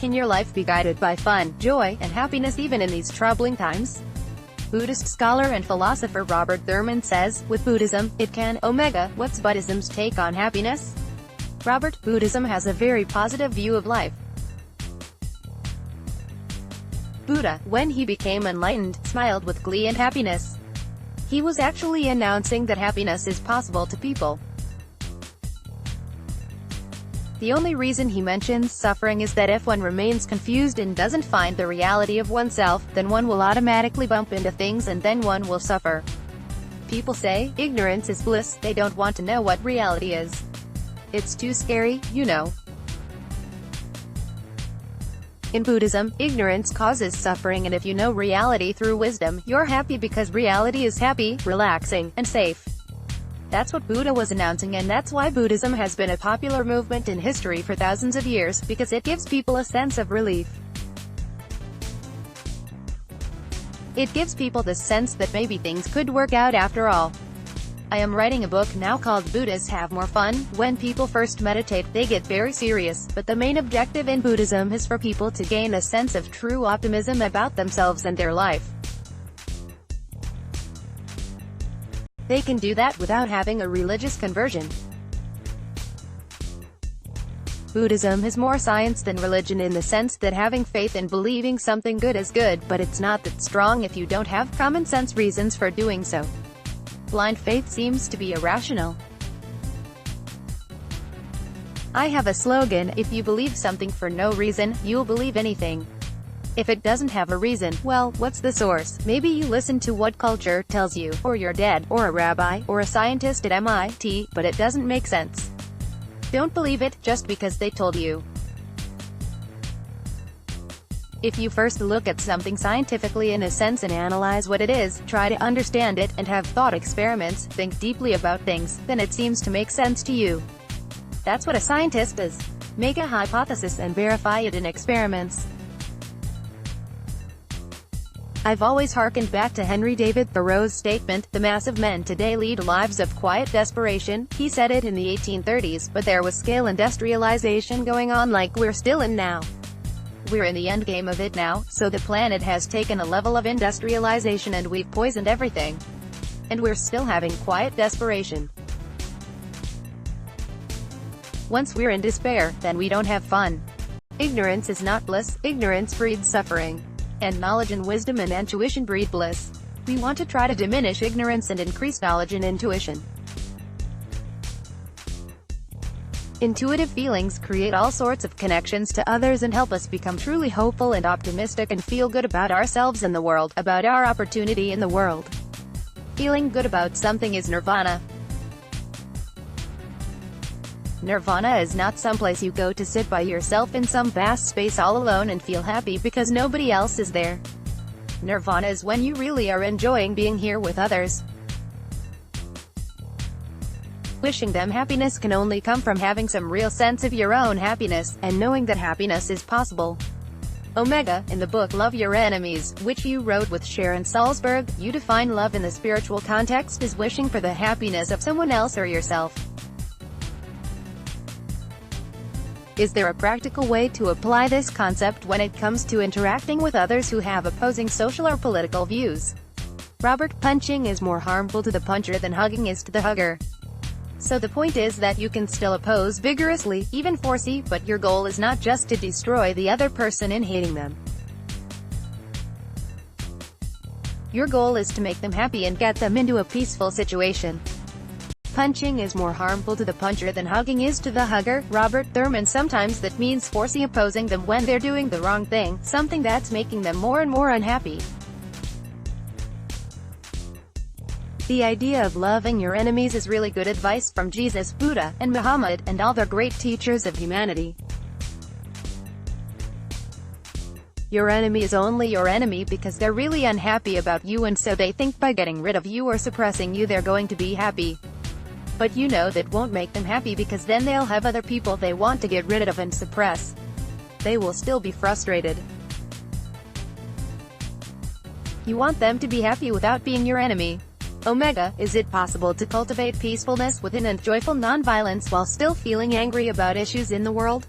Can your life be guided by fun, joy, and happiness even in these troubling times? Buddhist scholar and philosopher Robert Thurman says, with Buddhism, it can. Omega, what's Buddhism's take on happiness? Robert, Buddhism has a very positive view of life. Buddha, when he became enlightened, smiled with glee and happiness. He was actually announcing that happiness is possible to people. The only reason he mentions suffering is that if one remains confused and doesn't find the reality of oneself, then one will automatically bump into things and then one will suffer. People say, ignorance is bliss, they don't want to know what reality is. It's too scary, you know. In Buddhism, ignorance causes suffering, and if you know reality through wisdom, you're happy because reality is happy, relaxing, and safe. That's what Buddha was announcing, and that's why Buddhism has been a popular movement in history for thousands of years, because it gives people a sense of relief. It gives people the sense that maybe things could work out after all. I am writing a book now called Buddhists Have More Fun. When people first meditate, they get very serious, but the main objective in Buddhism is for people to gain a sense of true optimism about themselves and their life. They can do that without having a religious conversion. Buddhism is more science than religion in the sense that having faith and believing something good is good, but it's not that strong if you don't have common sense reasons for doing so. Blind faith seems to be irrational. I have a slogan: if you believe something for no reason, you'll believe anything. If it doesn't have a reason, well, what's the source? Maybe you listen to what culture tells you, or your dad, or a rabbi, or a scientist at MIT, but it doesn't make sense. Don't believe it, just because they told you. If you first look at something scientifically in a sense and analyze what it is, try to understand it, and have thought experiments, think deeply about things, then it seems to make sense to you. That's what a scientist does. Make a hypothesis and verify it in experiments. I've always hearkened back to Henry David Thoreau's statement, "The mass of men today lead lives of quiet desperation." He said it in the 1830s, but there was scale industrialization going on like we're still in now. We're in the endgame of it now, so the planet has taken a level of industrialization and we've poisoned everything. And we're still having quiet desperation. Once we're in despair, then we don't have fun. Ignorance is not bliss, ignorance breeds suffering. And knowledge and wisdom and intuition breed bliss. We want to try to diminish ignorance and increase knowledge and intuition. Intuitive feelings create all sorts of connections to others and help us become truly hopeful and optimistic and feel good about ourselves and the world, about our opportunity in the world. Feeling good about something is nirvana. Nirvana is not someplace you go to sit by yourself in some vast space all alone and feel happy because nobody else is there. Nirvana is when you really are enjoying being here with others. Wishing them happiness can only come from having some real sense of your own happiness, and knowing that happiness is possible. Omega, in the book Love Your Enemies, which you wrote with Sharon Salzberg, you define love in the spiritual context as wishing for the happiness of someone else or yourself. Is there a practical way to apply this concept when it comes to interacting with others who have opposing social or political views? Robert, punching is more harmful to the puncher than hugging is to the hugger. So the point is that you can still oppose vigorously, even forcefully, but your goal is not just to destroy the other person in hating them. Your goal is to make them happy and get them into a peaceful situation. Punching is more harmful to the puncher than hugging is to the hugger. Robert Thurman, sometimes that means forcefully opposing them when they're doing the wrong thing, something that's making them more and more unhappy. The idea of loving your enemies is really good advice from Jesus, Buddha, and Muhammad, and all the great teachers of humanity. Your enemy is only your enemy because they're really unhappy about you, and so they think by getting rid of you or suppressing you they're going to be happy. But you know that won't make them happy because then they'll have other people they want to get rid of and suppress. They will still be frustrated. You want them to be happy without being your enemy. Omega, is it possible to cultivate peacefulness within and joyful nonviolence while still feeling angry about issues in the world?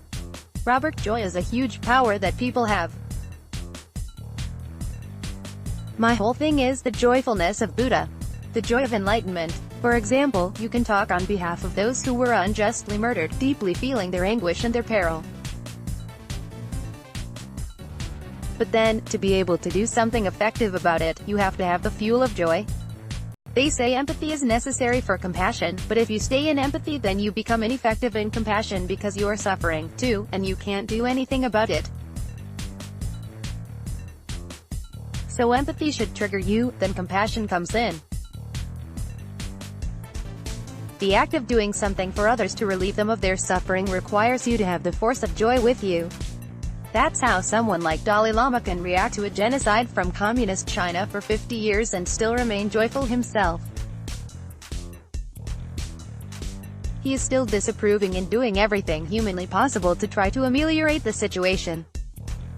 Robert, joy is a huge power that people have. My whole thing is the joyfulness of Buddha. The joy of enlightenment. For example, you can talk on behalf of those who were unjustly murdered, deeply feeling their anguish and their peril. But then, to be able to do something effective about it, you have to have the fuel of joy. They say empathy is necessary for compassion, but if you stay in empathy then you become ineffective in compassion because you are suffering, too, and you can't do anything about it. So empathy should trigger you, then compassion comes in. The act of doing something for others to relieve them of their suffering requires you to have the force of joy with you. That's how someone like Dalai Lama can react to a genocide from communist China for 50 years and still remain joyful himself. He is still disapproving and doing everything humanly possible to try to ameliorate the situation.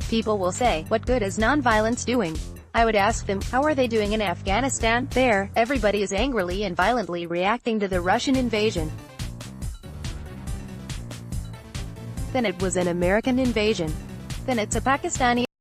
People will say, what good is nonviolence doing? I would ask them, how are they doing in Afghanistan? There, everybody is angrily and violently reacting to the Russian invasion. Then it was an American invasion. Then it's a Pakistani